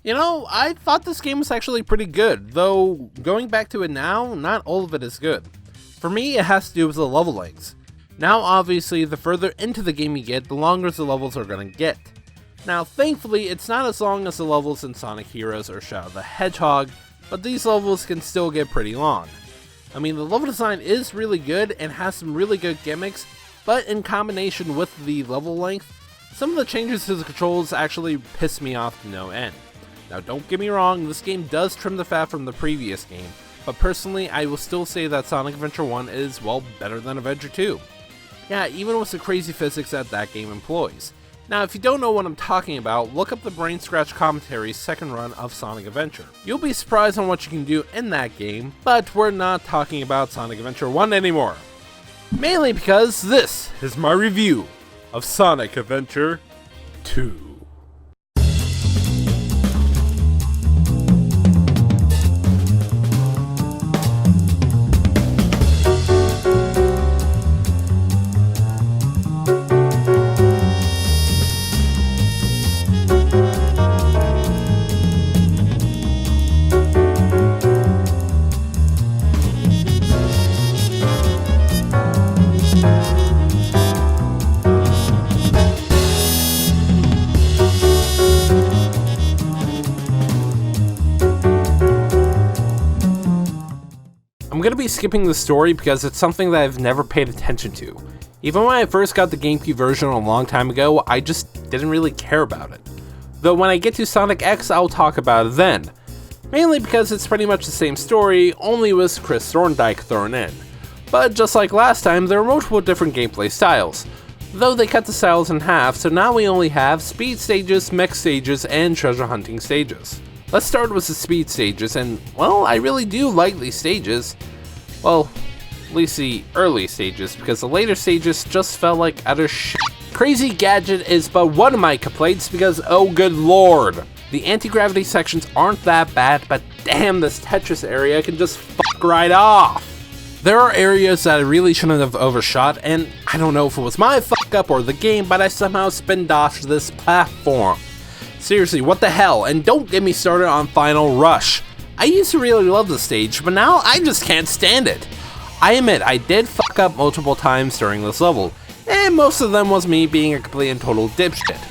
You know, I thought this game was actually pretty good, though going back to it now, not all of it is good. For me, it has to do with the level lengths. Now obviously, the further into the game you get, the longer the levels are going to get. Now thankfully, it's not as long as the levels in Sonic Heroes or Shadow the Hedgehog, but these levels can still get pretty long. I mean, the level design is really good and has some really good gimmicks, but in combination with the level length, some of the changes to the controls actually piss me off to no end. Now don't get me wrong, this game does trim the fat from the previous game, but personally I will still say that Sonic Adventure 1 is, well, better than Adventure 2. Yeah, even with the crazy physics that game employs. Now if you don't know what I'm talking about, look up the Brain Scratch Commentary's second run of Sonic Adventure. You'll be surprised on what you can do in that game, but we're not talking about Sonic Adventure 1 anymore. Mainly because this is my review of Sonic Adventure 2. I'm going to be skipping the story because it's something that I've never paid attention to. Even when I first got the GameCube version a long time ago, I just didn't really care about it. Though when I get to Sonic X, I'll talk about it then. Mainly because it's pretty much the same story, only with Chris Thorndike thrown in. But just like last time, there are multiple different gameplay styles. Though they cut the styles in half, so now we only have speed stages, mech stages, and treasure hunting stages. Let's start with the speed stages, and, well, I really do like these stages. Well, at least the early stages, because the later stages just felt like utter shit. Crazy Gadget is but one of my complaints because, oh good lord, the anti-gravity sections aren't that bad, but damn, this Tetris area can just fuck right off. There are areas that I really shouldn't have overshot, and I don't know if it was my fuck up or the game, but I somehow spin dodged this platform. Seriously, what the hell, and don't get me started on Final Rush. I used to really love the stage, but now I just can't stand it. I admit, I did fuck up multiple times during this level, and most of them was me being a complete and total dipshit.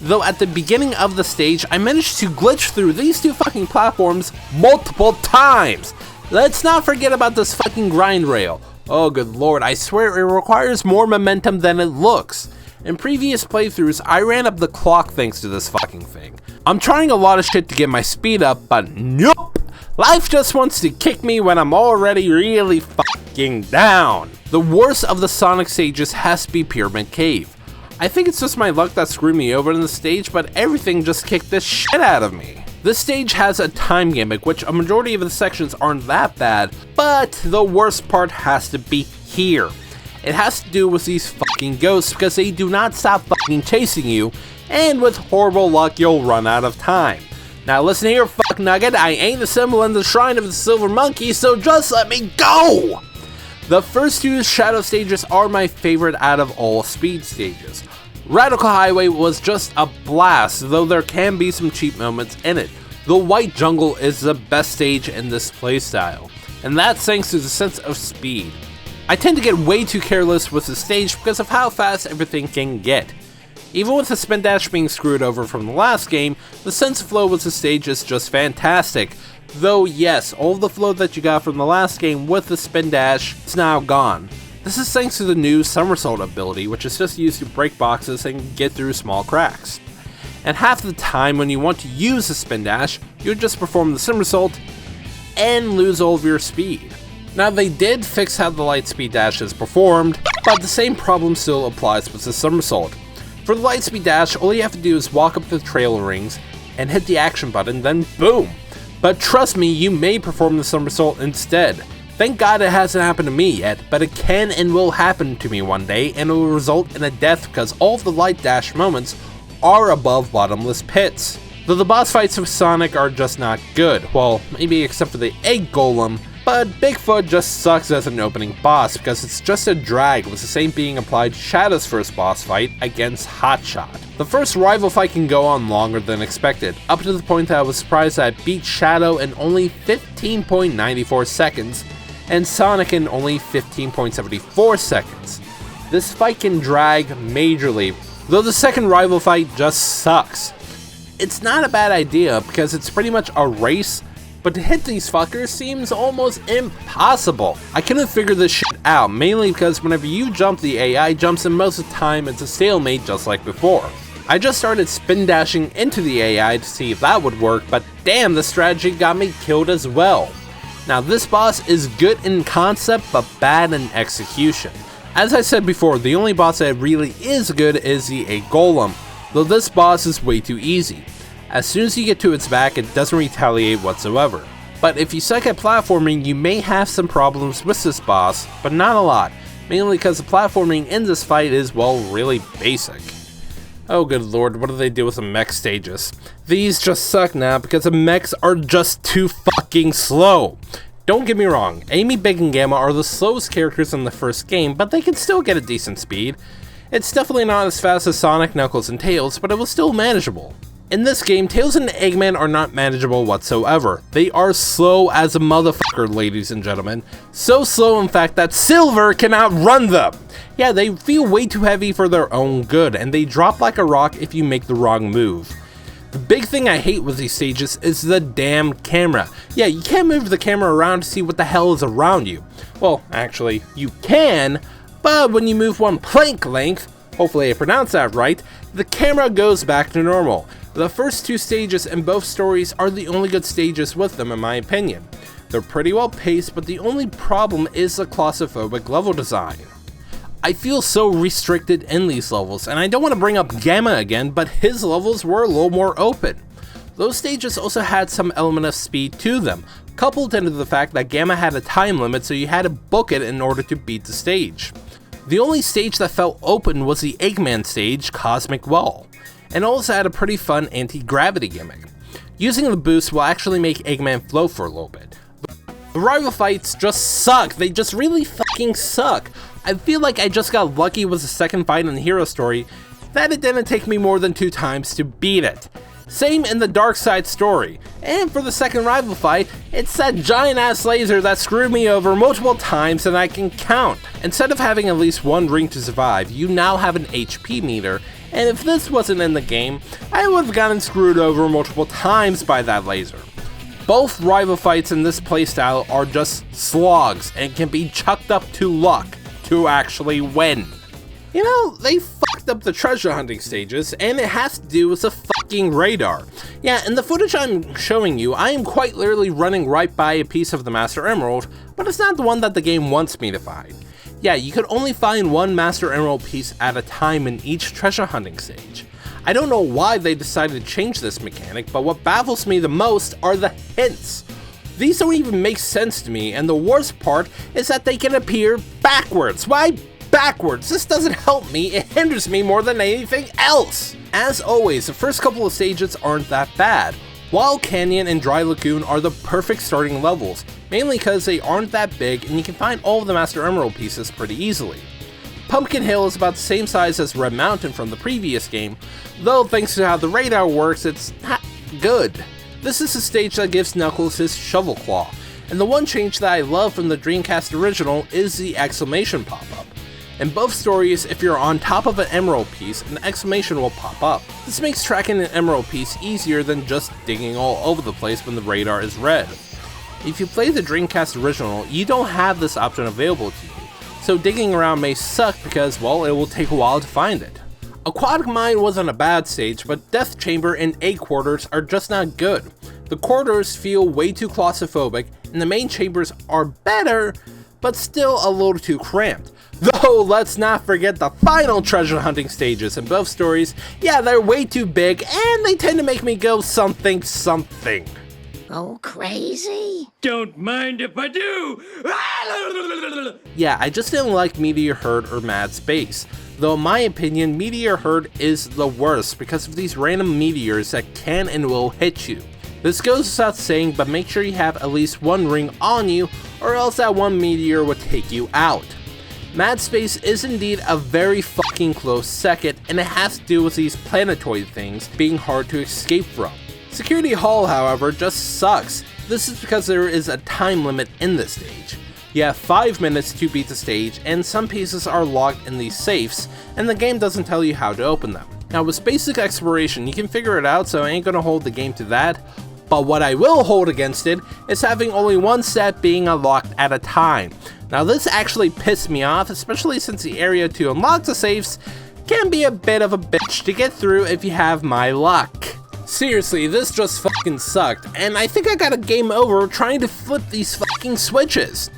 Though at the beginning of the stage, I managed to glitch through these two fucking platforms multiple times. Let's not forget about this fucking grind rail. Oh good lord, I swear it requires more momentum than it looks. In previous playthroughs, I ran up the clock thanks to this fucking thing. I'm trying a lot of shit to get my speed up, but nope! Life just wants to kick me when I'm already really fucking down. The worst of the Sonic stages has to be Pyramid Cave. I think it's just my luck that screwed me over in the stage, but everything just kicked the shit out of me. This stage has a time gimmick, which a majority of the sections aren't that bad, but the worst part has to be here. It has to do with these fucking ghosts because they do not stop fucking chasing you, and with horrible luck you'll run out of time. Now listen here, fuck nugget, I ain't assembling the Shrine of the Silver Monkey, so just let me go! The first two Shadow stages are my favorite out of all speed stages. Radical Highway was just a blast, though there can be some cheap moments in it. The White Jungle is the best stage in this playstyle, and that's thanks to the sense of speed. I tend to get way too careless with the stage because of how fast everything can get. Even with the spin dash being screwed over from the last game, the sense of flow with the stage is just fantastic. Though yes, all of the flow that you got from the last game with the spin dash is now gone. This is thanks to the new somersault ability, which is just used to break boxes and get through small cracks. And half the time when you want to use the spin dash, you just perform the somersault and lose all of your speed. Now they did fix how the light speed dash is performed, but the same problem still applies with the somersault. For the Lightspeed Dash, all you have to do is walk up to the trailer rings and hit the action button, then boom! But trust me, you may perform the somersault instead. Thank God it hasn't happened to me yet, but it can and will happen to me one day, and it will result in a death because all of the light dash moments are above bottomless pits. Though the boss fights with Sonic are just not good, well, maybe except for the Egg Golem, But Bigfoot just sucks as an opening boss because it's just a drag, with the same being applied to Shadow's first boss fight against Hotshot. The first rival fight can go on longer than expected, up to the point that I was surprised that I beat Shadow in only 15.94 seconds, and Sonic in only 15.74 seconds. This fight can drag majorly, though the second rival fight just sucks. It's not a bad idea because it's pretty much a race, but to hit these fuckers seems almost impossible. I couldn't figure this shit out, mainly because whenever you jump, the AI jumps, and most of the time it's a stalemate just like before. I just started spin dashing into the AI to see if that would work, but damn, the strategy got me killed as well. Now this boss is good in concept but bad in execution. As I said before, the only boss that really is good is the 8 Golem, though this boss is way too easy. As soon as you get to its back, it doesn't retaliate whatsoever. But if you suck at platforming, you may have some problems with this boss, but not a lot, mainly because the platforming in this fight is, well, really basic. Oh good lord, what do they do with the mech stages? These just suck now because the mechs are just too fucking slow. Don't get me wrong, Amy, Big, and Gamma are the slowest characters in the first game, but they can still get a decent speed. It's definitely not as fast as Sonic, Knuckles, and Tails, but it was still manageable. In this game, Tails and Eggman are not manageable whatsoever. They are slow as a motherfucker, ladies and gentlemen. So slow, in fact, that Silver can outrun them! Yeah, they feel way too heavy for their own good, and they drop like a rock if you make the wrong move. The big thing I hate with these stages is the damn camera. Yeah, you can't move the camera around to see what the hell is around you. Well, actually, you can, but when you move one plank length, hopefully I pronounced that right, the camera goes back to normal. The first 2 stages in both stories are the only good stages with them in my opinion. They're pretty well paced, but the only problem is the claustrophobic level design. I feel so restricted in these levels, and I don't want to bring up Gamma again, but his levels were a little more open. Those stages also had some element of speed to them, coupled into the fact that Gamma had a time limit, so you had to book it in order to beat the stage. The only stage that felt open was the Eggman stage, Cosmic Wall, and also had a pretty fun anti-gravity gimmick. Using the boost will actually make Eggman float for a little bit. The rival fights just suck, they just really fucking suck. I feel like I just got lucky with the second fight in the hero story, that it didn't take me more than 2 times to beat it. Same in the Dark Side story, and for the second rival fight, it's that giant ass laser that screwed me over multiple times and I can count. Instead of having at least 1 ring to survive, you now have an HP meter, and if this wasn't in the game, I would have gotten screwed over multiple times by that laser. Both rival fights in this playstyle are just slogs and can be chucked up to luck to actually win. You know, they fucked up the treasure hunting stages, and it has to do with the fucking radar. Yeah, in the footage I'm showing you, I am quite literally running right by a piece of the Master Emerald, but it's not the one that the game wants me to find. Yeah, you could only find 1 Master Emerald piece at a time in each treasure hunting stage. I don't know why they decided to change this mechanic, but what baffles me the most are the hints. These don't even make sense to me, and the worst part is that they can appear backwards. Why backwards? This doesn't help me, it hinders me more than anything else. As always, the first couple of stages aren't that bad. Wild Canyon and Dry Lagoon are the perfect starting levels, mainly because they aren't that big and you can find all of the Master Emerald pieces pretty easily. Pumpkin Hill is about the same size as Red Mountain from the previous game, though thanks to how the radar works, it's not good. This is the stage that gives Knuckles his shovel claw, and the one change that I love from the Dreamcast original is the exclamation pop-up. In both stories, if you're on top of an emerald piece, an exclamation will pop up. This makes tracking an emerald piece easier than just digging all over the place when the radar is red. If you play the Dreamcast original, you don't have this option available to you, so digging around may suck because, well, it will take a while to find it. Aquatic Mine wasn't a bad stage, but Death Chamber and Egg Quarters are just not good. The quarters feel way too claustrophobic, and the main chambers are better, but still a little too cramped. Though, let's not forget the final treasure hunting stages in both stories. Yeah, they're way too big, and they tend to make me go something. Oh, crazy? Don't mind if I do! Yeah, I just didn't like Meteor Herd or Mad Space. Though in my opinion, Meteor Herd is the worst because of these random meteors that can and will hit you. This goes without saying, but make sure you have at least 1 ring on you, or else that one meteor would take you out. Mad Space is indeed a very fucking close second, and it has to do with these planetoid things being hard to escape from. Security Hall, however, just sucks. This is because there is a time limit in this stage. You have 5 minutes to beat the stage, and some pieces are locked in these safes, and the game doesn't tell you how to open them. Now with basic exploration, you can figure it out, so I ain't gonna hold the game to that, but what I will hold against it is having only one set being unlocked at a time. Now this actually pissed me off, especially since the area to unlock the safes can be a bit of a bitch to get through if you have my luck. Seriously, this just fucking sucked, and I think I got a game over trying to flip these fucking switches.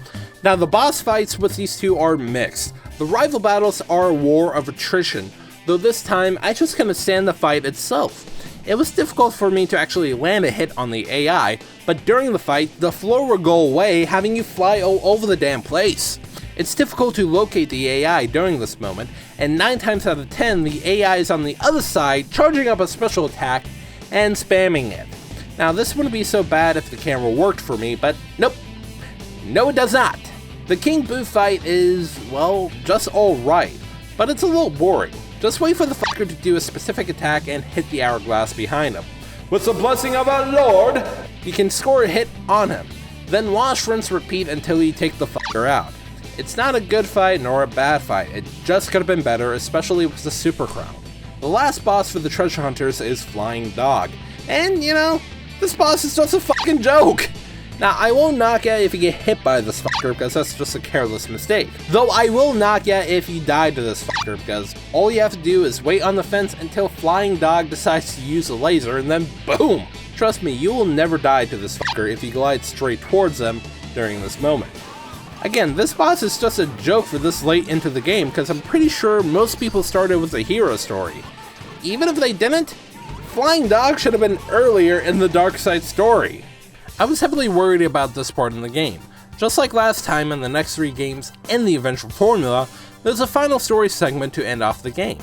Now the boss fights with these two are mixed. The rival battles are a war of attrition, though this time I just couldn't stand the fight itself. It was difficult for me to actually land a hit on the AI, but during the fight, the floor would go away, having you fly all over the damn place. It's difficult to locate the AI during this moment, and 9 times out of 10, the AI is on the other side, charging up a special attack and spamming it. Now this wouldn't be so bad if the camera worked for me, but nope. No, it does not. The King Boo fight is, well, just alright, but it's a little boring. Just wait for the fucker to do a specific attack and hit the hourglass behind him. With the blessing of our Lord, you can score a hit on him. Then wash, rinse, repeat until you take the fucker out. It's not a good fight nor a bad fight, it just could have been better, especially with the Super Crown. The last boss for the treasure hunters is Flying Dog, and you know, this boss is just a fucking joke. Now, I won't knock you if you get hit by this fucker because that's just a careless mistake. Though I will knock you if you die to this fucker because all you have to do is wait on the fence until Flying Dog decides to use a laser and then boom! Trust me, you will never die to this fucker if you glide straight towards them during this moment. Again, this boss is just a joke for this late into the game because I'm pretty sure most people started with a hero story. Even if they didn't, Flying Dog should have been earlier in the Dark Side story. I was heavily worried about this part in the game. Just like last time in the next 3 games in the eventual formula, there's a final story segment to end off the game.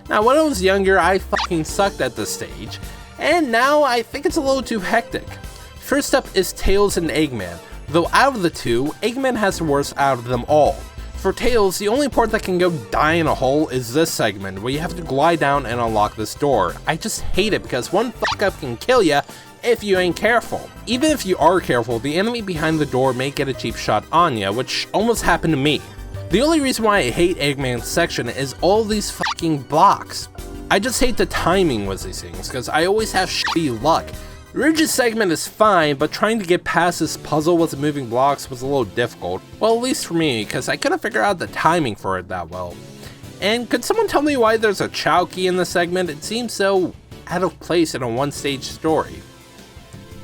Now when I was younger, I fucking sucked at this stage, and now I think it's a little too hectic. First up is Tails and Eggman, though out of the two, Eggman has the worst out of them all. For Tails, the only part that can go die in a hole is this segment, where you have to glide down and unlock this door. I just hate it because one fuck up can kill ya if you ain't careful. Even if you are careful, the enemy behind the door may get a cheap shot on ya, which almost happened to me. The only reason why I hate Eggman's section is all these fucking blocks. I just hate the timing with these things, because I always have shitty luck. Ridge's segment is fine, but trying to get past this puzzle with the moving blocks was a little difficult. Well, at least for me, because I couldn't figure out the timing for it that well. And could someone tell me why there's a Chow key in this segment? It seems so out of place in a one-stage story.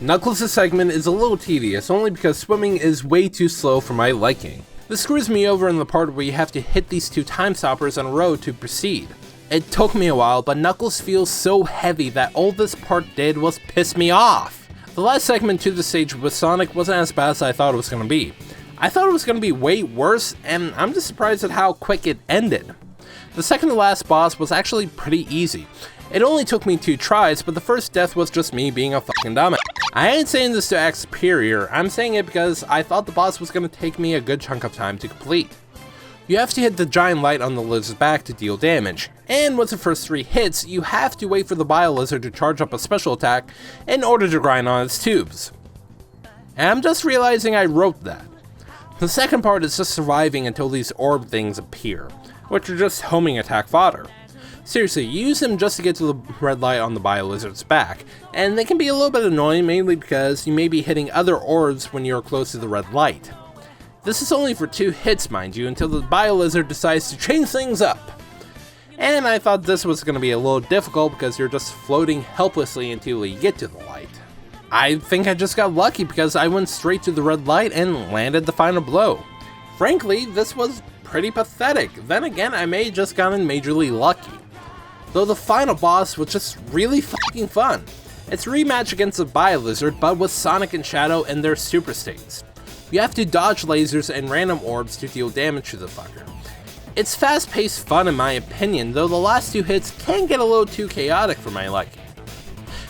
Knuckles' segment is a little tedious, only because swimming is way too slow for my liking. This screws me over in the part where you have to hit these 2 time stoppers in a row to proceed. It took me a while, but Knuckles feels so heavy that all this part did was piss me off. The last segment to the stage with Sonic wasn't as bad as I thought it was going to be. I thought it was going to be way worse, and I'm just surprised at how quick it ended. The second to last boss was actually pretty easy. It only took me 2 tries, but the first death was just me being a fucking dumbass. I ain't saying this to act superior, I'm saying it because I thought the boss was going to take me a good chunk of time to complete. You have to hit the giant light on the lizard's back to deal damage, and with the first 3 hits, you have to wait for the Bio Lizard to charge up a special attack in order to grind on its tubes. And I'm just realizing I wrote that. The second part is just surviving until these orb things appear, which are just homing attack fodder. Seriously, use them just to get to the red light on the Bio Lizard's back, and they can be a little bit annoying mainly because you may be hitting other orbs when you're close to the red light. This is only for 2 hits, mind you, until the Bio Lizard decides to change things up. And I thought this was going to be a little difficult because you're just floating helplessly until you get to the light. I think I just got lucky because I went straight to the red light and landed the final blow. Frankly, this was pretty pathetic. Then again, I may have just gotten majorly lucky. Though the final boss was just really fucking fun. It's a rematch against the Bio Lizard, but with Sonic and Shadow and their super states. You have to dodge lasers and random orbs to deal damage to the fucker. It's fast-paced fun in my opinion, though the last 2 hits can get a little too chaotic for my liking.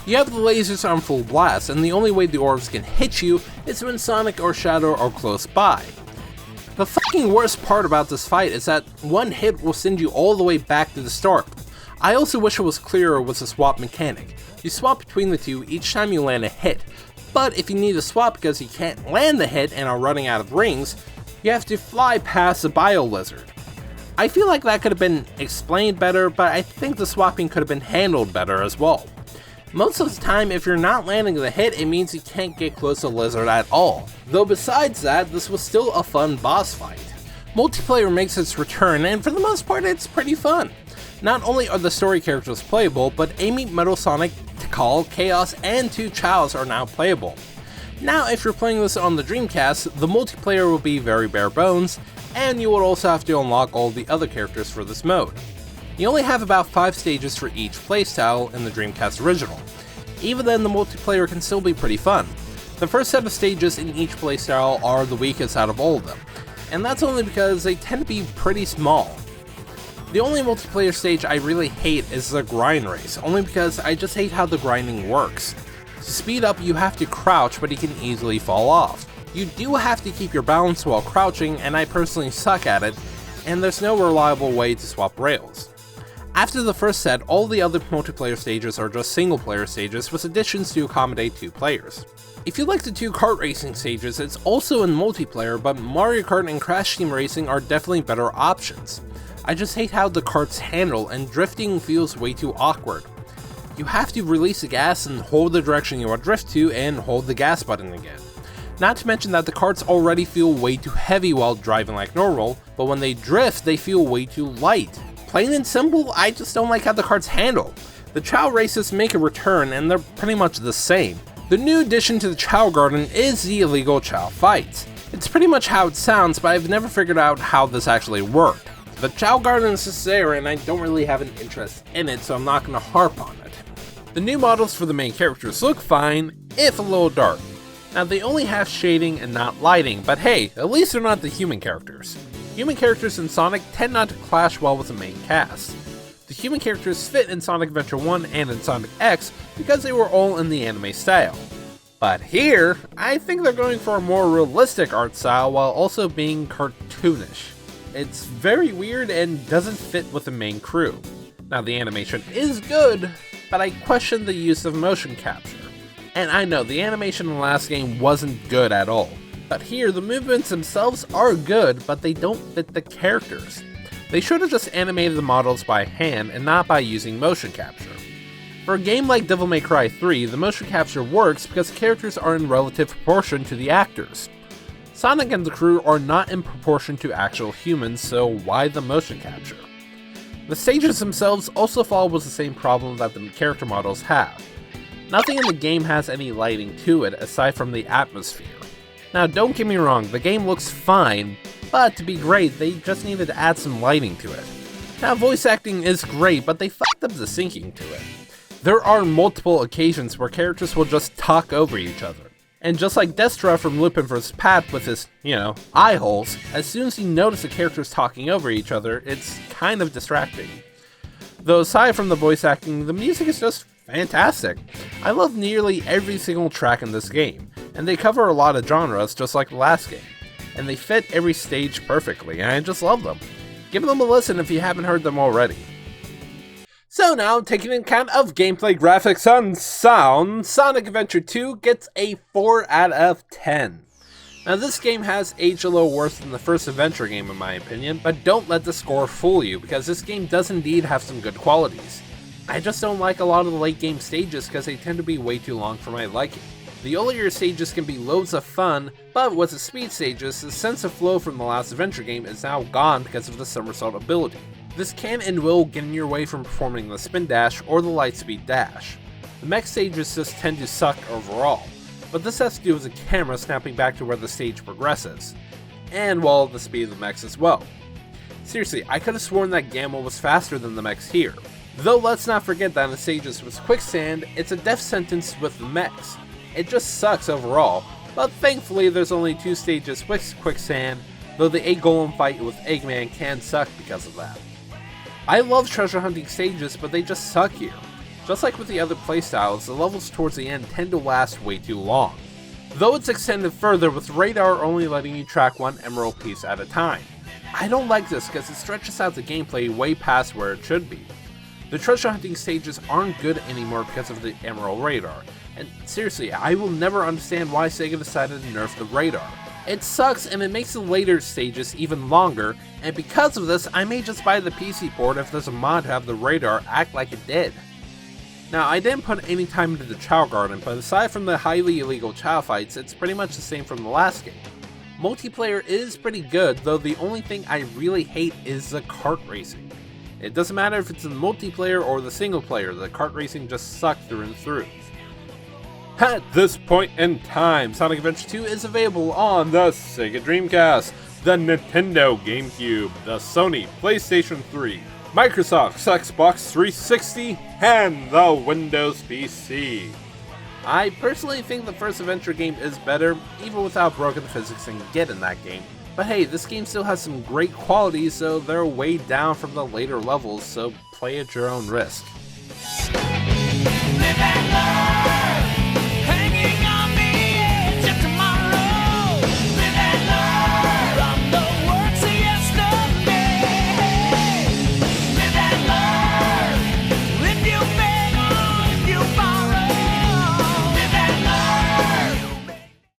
You have the lasers on full blast, and the only way the orbs can hit you is when Sonic or Shadow are close by. The fucking worst part about this fight is that one hit will send you all the way back to the start. I also wish it was clearer with the swap mechanic. You swap between the two each time you land a hit, but if you need to swap because you can't land the hit and are running out of rings, you have to fly past the bio lizard. I feel like that could have been explained better, but I think the swapping could have been handled better as well. Most of the time, if you're not landing the hit, it means you can't get close to the lizard at all. Though besides that, this was still a fun boss fight. Multiplayer makes its return, and for the most part, it's pretty fun. Not only are the story characters playable, but Amy, Metal Sonic, Tikal, Chaos, and 2 Chows are now playable. Now, if you're playing this on the Dreamcast, the multiplayer will be very bare bones, and you will also have to unlock all the other characters for this mode. You only have about 5 stages for each playstyle in the Dreamcast original. Even then, the multiplayer can still be pretty fun. The first set of stages in each playstyle are the weakest out of all of them, and that's only because they tend to be pretty small. The only multiplayer stage I really hate is the grind race, only because I just hate how the grinding works. To speed up, you have to crouch, but you can easily fall off. You do have to keep your balance while crouching, and I personally suck at it, and there's no reliable way to swap rails. After the first set, all the other multiplayer stages are just single player stages with additions to accommodate 2 players. If you like the 2 kart racing stages, it's also in multiplayer, but Mario Kart and Crash Team Racing are definitely better options. I just hate how the karts handle, and drifting feels way too awkward. You have to release the gas and hold the direction you want to drift to, and hold the gas button again. Not to mention that the karts already feel way too heavy while driving like normal, but when they drift, they feel way too light. Plain and simple, I just don't like how the karts handle. The Chow races make a return, and they're pretty much the same. The new addition to the Chow Garden is the illegal Chow fights. It's pretty much how it sounds, but I've never figured out how this actually worked. The Chow Garden is there, and I don't really have an interest in it, so I'm not going to harp on it. The new models for the main characters look fine, if a little dark. Now, they only have shading and not lighting, but hey, at least they're not the human characters. Human characters in Sonic tend not to clash well with the main cast. The human characters fit in Sonic Adventure 1 and in Sonic X because they were all in the anime style. But here, I think they're going for a more realistic art style while also being cartoonish. It's very weird and doesn't fit with the main crew. Now, the animation is good, but I question the use of motion capture. And I know, the animation in the last game wasn't good at all. But here, the movements themselves are good, but they don't fit the characters. They should have just animated the models by hand and not by using motion capture. For a game like Devil May Cry 3, the motion capture works because the characters are in relative proportion to the actors. Sonic and the crew are not in proportion to actual humans, so why the motion capture? The stages themselves also fall with the same problem that the character models have. Nothing in the game has any lighting to it aside from the atmosphere. Now, don't get me wrong, the game looks fine, but to be great, they just needed to add some lighting to it. Now, voice acting is great, but they fucked up the syncing to it. There are multiple occasions where characters will just talk over each other. And just like Destra from Lupin vs. Pat with his, eye holes, as soon as you notice the characters talking over each other, it's kind of distracting. Though aside from the voice acting, the music is just fantastic. I love nearly every single track in this game, and they cover a lot of genres just like the last game. And they fit every stage perfectly, and I just love them. Give them a listen if you haven't heard them already. So now, taking into account of gameplay, graphics, and sound, Sonic Adventure 2 gets a 4 out of 10. Now, this game has aged a little worse than the first adventure game in my opinion, but don't let the score fool you, because this game does indeed have some good qualities. I just don't like a lot of the late game stages because they tend to be way too long for my liking. The earlier stages can be loads of fun, but with the speed stages, the sense of flow from the last adventure game is now gone because of the somersault ability. This can and will get in your way from performing the spin dash or the lightspeed dash. The mech stages just tend to suck overall, but this has to do with the camera snapping back to where the stage progresses, and well, the speed of the mechs as well. Seriously, I could have sworn that Gamma was faster than the mechs here. Though let's not forget that in the stages with Quicksand, it's a death sentence with the mechs. It just sucks overall, but thankfully there's only 2 stages with Quicksand, though the Egg Golem fight with Eggman can suck because of that. I love treasure hunting stages, but they just suck here. Just like with the other playstyles, the levels towards the end tend to last way too long, though it's extended further with radar only letting you track one emerald piece at a time. I don't like this because it stretches out the gameplay way past where it should be. The treasure hunting stages aren't good anymore because of the emerald radar, and seriously, I will never understand why SEGA decided to nerf the radar. It sucks and it makes the later stages even longer, and because of this, I may just buy the PC port if there's a mod to have the radar act like it did. Now, I didn't put any time into the Chow Garden, but aside from the highly illegal Chow fights, it's pretty much the same from the last game. Multiplayer is pretty good, though the only thing I really hate is the kart racing. It doesn't matter if it's in multiplayer or the single player, the kart racing just sucks through and through. At this point in time, Sonic Adventure 2 is available on the SEGA Dreamcast, the Nintendo GameCube, the Sony PlayStation 3, Microsoft's Xbox 360, and the Windows PC. I personally think the first adventure game is better, even without broken physics and get in that game. But hey, this game still has some great qualities, so they're way down from the later levels, so play at your own risk.